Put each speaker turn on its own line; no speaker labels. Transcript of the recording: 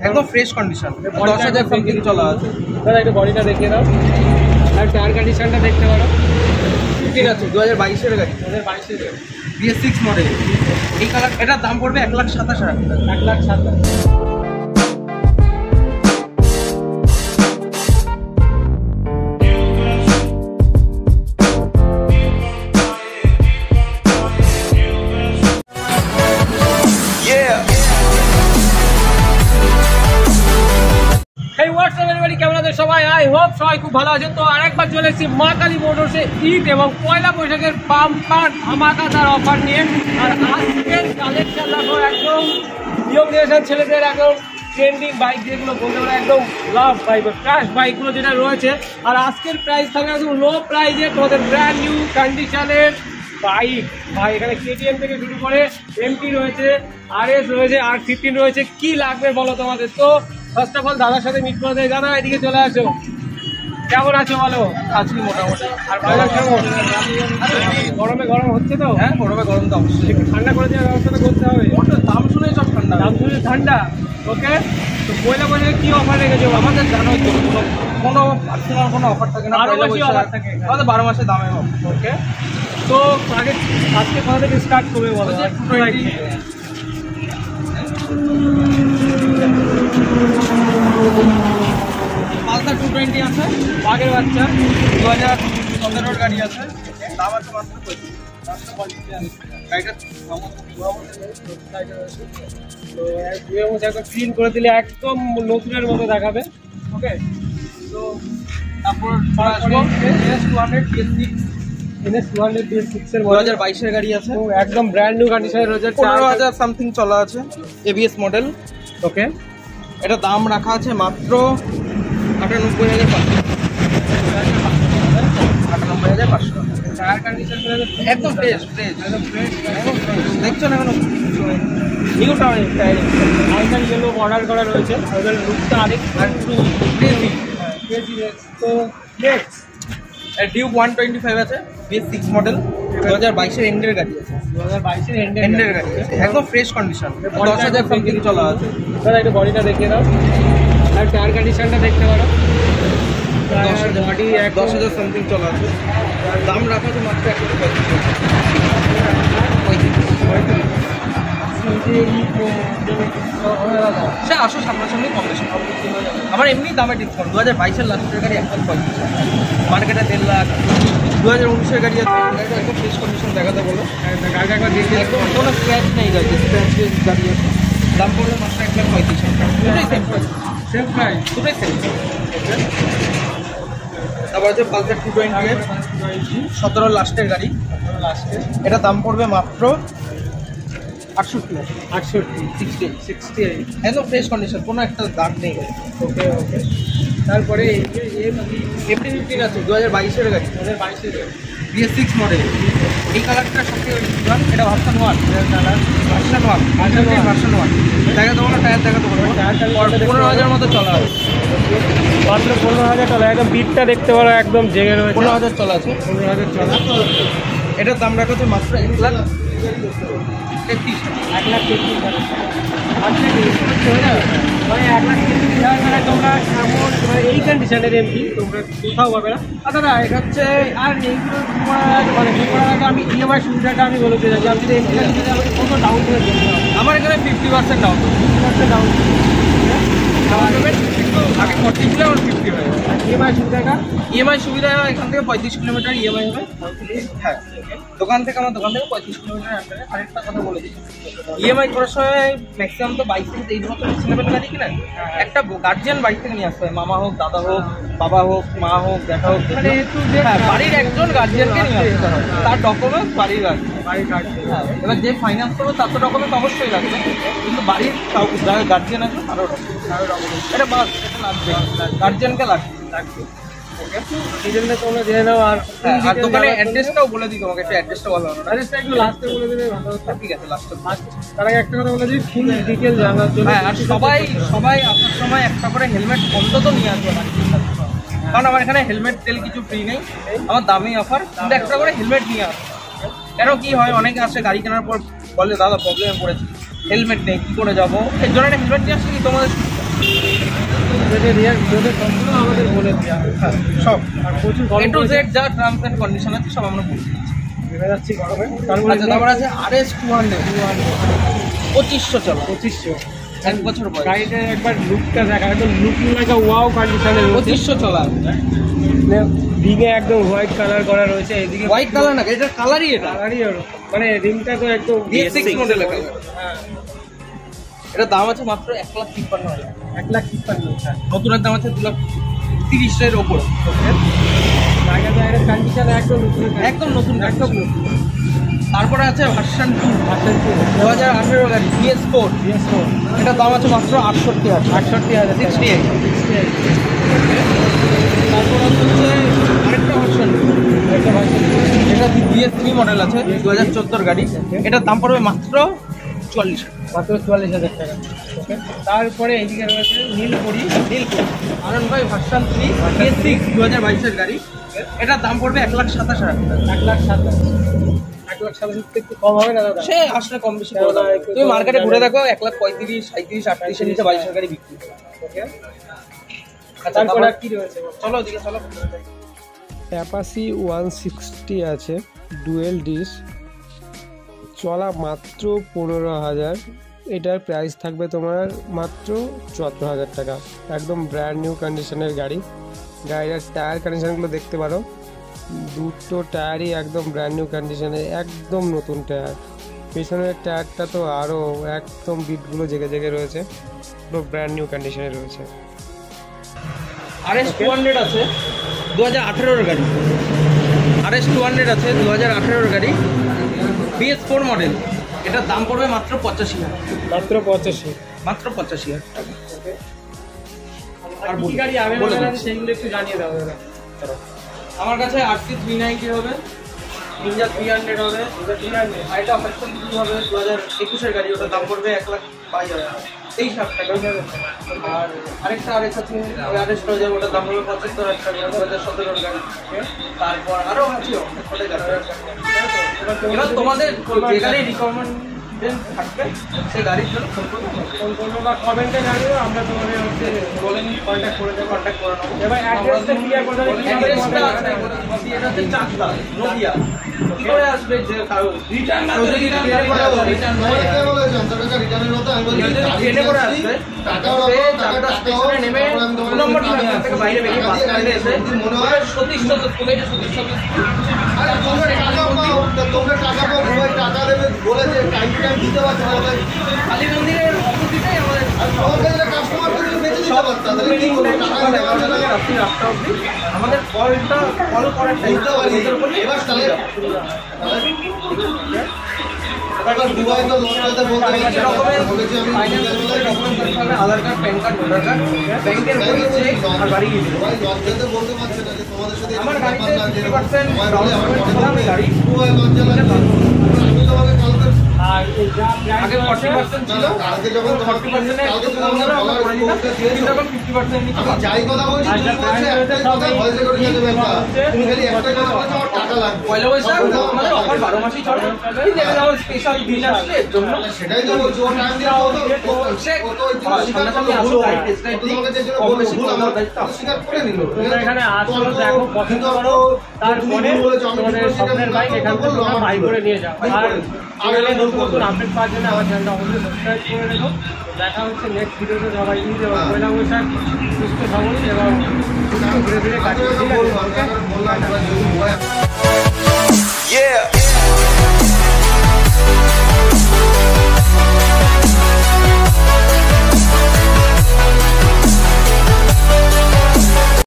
একদম fresh condition, 10,000 something চলা আছে।
দাদা একটু বডিটা দেখিয়ে দাও, আর টায়ার কন্ডিশনটা দেখতে পারো।
ঠিক আছে, 2022-এর গাড়ি,
2022-এর গাড়ি,
BS6 মডেল। এই কালার, এটার দাম পড়বে 1,27,000 টাকা।
1,27,000। Hey, what's up everybody? কেমন আছেন সবাই? I hope সবাই খুব ভালো আছেন। তো আরেকবার চলে এসেছি মা কালী মোটরসে ঈদ এবং পয়লা বৈশাখের বাম্পার ধামাকাদার অফার নিয়ে। আর আজকের কালেকশন দেখো, একদম ইয়ং জেনারেশন ছেলেদের একদম ট্রেন্ডিং বাইক, যেগুলো বলতে পারো একদম লাভ বাইক, ক্র্যাশ বাইকগুলো যেটা রয়েছে। আর আজকের প্রাইস থাকবে একদম লো প্রাইসে তোমাদের ব্র্যান্ড নিউ কন্ডিশনের বাইক। ভাই এখানে KTM থেকে শুরু করে MT রয়েছে, RS রয়েছে, R15 রয়েছে। কি লাগবে বলো তোমাদের? তো ফার্স্ট অফ অল দাদার সাথে মিট করে দেয়। দাদা এদিকে চলে আসো, কেমন আছো বলো?
আছি মোটামুটি।
আর বাজার কেমন? গরমে গরম হচ্ছে তো?
হ্যাঁ, গরমে গরম তো অবশ্যই।
একটু ঠান্ডা করে দেওয়ার ব্যবস্থাটা করতে হবে।
দাম শুনেই সব ঠান্ডা,
দাম শুনে ঠান্ডা। ওকে, তো পয়লা বছরে কি অফার রেখেছো?
আমাদের জানোই তো, কোনো পার্সোনাল কোনো অফার থাকে না,
12 মাসই অফার থাকে
আমাদের 12 মাসে দামে হবে।
ওকে, তো আগে আজকে কোথা থেকে স্টার্ট করবে বলো?
পালসার 220 আছে,
বাঘের বাচ্চা,
2017-এর গাড়ি আছে, দাম আছে মাত্র 35,000। গাড়িটা
ক্লিন করে দিলে একদম নতুনের মতো দেখাবে। ওকে, তো
তারপর আসবো
NS200 BS6 এর
2022-এর গাড়ি আছে,
একদম ব্র্যান্ড নিউ কন্ডিশনে রয়েছে,
15,000 সামথিং চলা আছে, ABS মডেল।
ওকে,
এটা দাম রাখা আছে মাত্র 98,500। 98,500
টায়ার কন্ডিশন
একদম ফ্রেশ, একদম ফ্রেশ, দেখছো না এখনো new tyre.
Icon yellow order করা রয়েছে, ওদের লুকটা আরেকটু
ক্রেজি।
তো নেক্সট
ডিউক 125 আছে, BS6 মডেল, 2022-এর এন্ডের গাড়ি আছে,
2022-এর
এন্ডের গাড়ি আছে, একদম ফ্রেশ কন্ডিশন, 10,000 সামথিং চলা আছে।
দাদা একটু বডিটা দেখিয়ে দাও, আর টায়ার কন্ডিশনটা দেখতে পারো।
10,000 সামথিং চলা আছে, দাম রাখা আছে মাত্র 135,000। সে আসো সামনাসামনি কম বেশি হবে, আমার এমনি দামে ডিসকাউন্ট। 2022-এর লাস্টের গাড়ি 1,35,000, মার্কেটে 1.5 লাখ। 2019-এর গাড়ি আছে, গাড়িটা একদম ফ্রেশ কন্ডিশন দেখাতে বলো,
গাড়িটা একবার দেখে
একদম কোনো স্ক্র্যাচ নেই, গাড়ি স্ক্র্যাচ গাড়ি আছে, দাম পড়বে মাত্র 1,35,000। দুটোই সেম প্রাইস,
সেম প্রাইস,
দুটোই সেম। তারপর আছে পালসার 220, 17 লাস্টের গাড়ি, এটা দাম পড়বে মাত্র 68, 68, একদম ফ্রেশ কন্ডিশন, কোনো একটা দাগ নেই।
ওকে ওকে, তারপরে
MT-15 আছে, 2022-এর গাড়ি,
2022-এর গাড়ি,
BS6 মডেল। এই কালারটা সবথেকে ডিমান্ড, এটা ভার্সন 1, ভার্সন 1 দেখা দেবো না, টায়ার দেখা দেবো না, 15,000 মতো চলা আছে,
মাত্র 15,000 চলা। একদম বিটটা দেখতে পারো, একদম জেগে রয়েছে,
15,000 চলা আছে,
15,000 চলা।
এটার দাম রাখা হচ্ছে মাত্র 1,33,000।
1,33,000 মানে 1,33,000 মানে তোমরা এমন মানে এই কন্ডিশনের এমপি তোমরা কোথাও পাবে না। দাদা এটা হচ্ছে আর এইগুলো তোমার মানে আমি EMI সুবিধাটা আমি বলতে চাই, আমি যদি এমপিটা নিতে যাই আমাকে কত ডাউন করে দিতে হবে?
আমার এখানে 50% ডাউন,
50% ডাউন।
কিন্তু আগে 40 ছিল, আমার 50 হয়ে যাবে।
EMI সুবিধাটা,
EMI সুবিধা এখান থেকে 35 কিলোমিটার EMI হবে। হ্যাঁ, দোকান থেকে আমার দোকান থেকে 35 কিলোমিটার আন্ডারে। আরেকটা কথা বলে দিই, EMI করার সময় ম্যাক্সিমাম তো 22 থেকে 23 মতো রিজনেবল গাড়ি কিনেন, একটা গার্জিয়ান বাড়ি থেকে নিয়ে আসতে হয়, মামা হোক, দাদা হোক, বাবা হোক, মা হোক, দেখা হোক,
মানে একটু যে
বাড়ির একজন গার্জিয়ানকে নিয়ে আসতে হয়, তার ডকুমেন্টস বাড়ির গার্জিয়ান।
বাড়ির কার্ড,
এবার যে ফাইন্যান্স করবে তার তো ডকুমেন্ট অবশ্যই লাগবে, কিন্তু বাড়ির গার্জিয়ান আছে আরও ডকুমেন্ট, এটা বাস, এটা লাগবে, গার্জিয়ানকে লাগবে।
ওকে, এই জন্য তোমরা জেনে নাও। আর
দোকানের অ্যাড্রেসটাও বলে দিই তোমাকে, একটু অ্যাড্রেসটা বলো।
অ্যাড্রেসটা একটু লাস্টে বলে দেবে, ভালো হতো।
ঠিক আছে, লাস্টে।
তার আগে একটা কথা বলে দিই, ফুল ডিটেল জানার জন্য।
হ্যাঁ, আর সবাই আসার সময় একটা করে হেলমেট অন্তত নিয়ে আসবে, কারণ আমার এখানে হেলমেট তেল কিছু ফ্রি নেই, আমার দামি অফার, কিন্তু একটা করে হেলমেট নিয়ে আসবে। কেন কি হয়, অনেকে আসে গাড়ি কেনার পর বলে দাদা প্রবলেমে পড়েছি, হেলমেট নেই, কী করে যাবো, এর জন্য একটা হেলমেট নিয়ে আসলে কি তোমাদের
আমাদের বলে দেওয়া
সব
আর প্রচুর
A to Z যা টার্মস এন্ড কন্ডিশন আছে সব আমরা বলে দিচ্ছি।
দেখা যাচ্ছে গরমে।
আচ্ছা, তারপর আছে RS 200 2500 চলা,
2500
1 বছর বয়স।
গাড়িটা একবার লুকটা দেখা, একদম লুকিং লাইক আ ওয়াও কন্ডিশনে
2500 চলা,
দিকে একদম হোয়াইট কালার করা রয়েছে। এদিকে
হোয়াইট কালার না, এটার কালারই এটা,
কালারই মানে রিমটা তো একদম
DX6 মডেলের কালার।
হ্যাঁ,
এটা দাম আছে মাত্র 1,53,000।
1,53,000।
নতুনের দাম আছে 2,30,000 এর ওপর।
গাড়িটা কন্ডিশন একদম নতুন,
একদম নতুন,
একদম নতুন।
তারপরে আছে ভার্সন 2
2
2018 গাড়ি BS4। এটার দাম আছে মাত্র 68,000।
68,000,
68। তারপর হচ্ছে আরেকটা ভার্সন, এটা BS3 মডেল আছে 2014 গাড়ি। এটার দাম পড়বে মাত্র 44,000।
মাত্র 44,000 টাকা। ওকে, তারপরে এইদিকে রয়েছে নীলপরি
R1 ভার্সন 3 BS6 2022 গাড়ি। এটার দাম পড়বে 1,27,000।
1,27,000। 1,27,000 একটু কম হবে না দাদা?
সে আসলে কম বেশি করে দাও। তুমি মার্কেটে ঘুরে দেখো 1,35,000, 37,000, 38,000 এর নিচে 22,000 গাড়ি বিক্রি করে।
ওকে, তারপর আর কি রয়েছে?
চলো ওদিকে চলো।
অ্যাপাসি 160 আছে, ডুয়েল ডিস, চলা মাত্র 15,000। এটার প্রাইস থাকবে তোমার মাত্র 74,000 টাকা। একদম ব্র্যান্ড নিউ কন্ডিশনের গাড়ি। গাড়ির টায়ার কন্ডিশনগুলো দেখতে পারো, দুটো টায়ারই একদম ব্র্যান্ড নিউ কন্ডিশনে, একদম নতুন টায়ার। পেছনের টায়ারটা তো আরও একদম বিটগুলো জেগে জেগে রয়েছে, পুরো ব্র্যান্ড নিউ কন্ডিশনে রয়েছে।
RS 200 আছে 2018 গাড়ি। RS 200 আছে 2018 গাড়ি, BS4 মডেল। এটার দাম পড়বে মাত্র 85,000।
মাত্র 85।
মাত্র 85,000 টাকা।
আর কি গাড়ি अवेलेबल আছে সেগুলো একটু জানিয়ে দাও দাদা।
আমার কাছে RC 390 হবে, Ninja 300 হবে, আর এটা ভার্সন 2 হবে 2021 এর গাড়ি। ওটার দাম পড়বে 1,22,000, 23,000 টাকা। আর আরেকটা RS আছে, ওই RS টা যাবে, ওটার দাম হবে 75,000 টাকা, 2017 এর গাড়ি। তারপর আরো আছে অনেক গাড়ি। এবার তোমাদের যে গাড়ি রিকমেন্ডেড থাকবে সেই গাড়ির জন্য ফোন করবে
বা কমেন্টে জানিও, আমরা তোমাদের হচ্ছে
বলেন, কন্ট্যাক্ট করে নেবো।
এবার অ্যাড্রেসটা ক্লিয়ার করে দাও।
অ্যাড্রেসটা আছে এটা হচ্ছে চাকদা নদিয়া। কি করে আসবে যে কারো রিটার্ন না, যদি রিটার্ন করে রিটার্ন হয়
রিটার্নের মতো আমি বলি
ট্রেনে করে আসবে,
টাকা
চাকদা স্টেশনে নেমে 2 নম্বর প্ল্যাটফর্ম থেকে বাইরে বেরিয়ে বাস স্ট্যান্ডে এসে
মনে হয়
সতীশ চন্দ্র স্কুলে, সতীশ চন্দ্র
আরে তোমরা টাকা পাও, সবাই টাকা দেবে বলেছে, টাইম দিতে পারছে না।
কালী মন্দিরের অপোজিটেই আমাদের
কাস্টমার বেঁচে দিতে পারছে, তাহলে কি করবো? টাকা দেওয়া যাবে না।
রাস্তা অবধি আমাদের কল করার
বুঝতে পারি। এবার তাহলে এবার দুবাই তো লোকটাতে বলতে পারছে না, বলেছি আমি
Aadhaar card, PAN card, voter card, ব্যাংকের বই চেক আর বাড়ি গিয়ে
দুবাই লজ্জাতে বলতে পারছে না যে তোমাদের সাথে
আমার গাড়িতে 50% ডাউন পেমেন্ট করা আমি গাড়ি
দুবাই লজ্জা লাগে। আমি তোমাকে কালকে
আর এই যা
আগে 40% ছিল,
কালকে যখন
40%
কালকে তোমাদের
আমরা করে দিতাম, কিন্তু এখন 50% নিতে
আমি যাই কথা বলছি তুমি বলছো একটাই কথা, ভয়েস রেকর্ড করে দেবেন না। তুমি খালি একটাই কথা বলছো, আমার টাকা লাগবে।
পয়লা বৈশাখ আমাদের অফার 12 মাসই চলে, কিন্তু এটা আমার স্পেশাল দিন আসলে এর জন্য
সেটাই তো বলছি, ও টাইম দিয়ে
সামনাসামনি আসো, গাড়ি টেস্ট রাইড দিই, কম বেশি করে দেওয়ার দায়িত্ব আমার।
স্বীকার করে নিল।
তোমরা এখানে আসো, দেখো, পছন্দ করো, তারপরে তোমাদের স্বপ্নের বাইক এখান থেকে তোমরা বাই করে নিয়ে যাও। আর চ্যানেলে নতুন নতুন আপডেট পাওয়ার জন্য আমার চ্যানেলটা অবশ্যই সাবস্ক্রাইব করে রেখো। দেখা হচ্ছে নেক্সট ভিডিওতে। সবাই ঈদ এবং পয়লা বৈশাখ সুস্থ সবল এবং ঘুরে ফিরে কাটিয়ে।
বলবো,
ঠিক আছে?
বললাম
Yeah.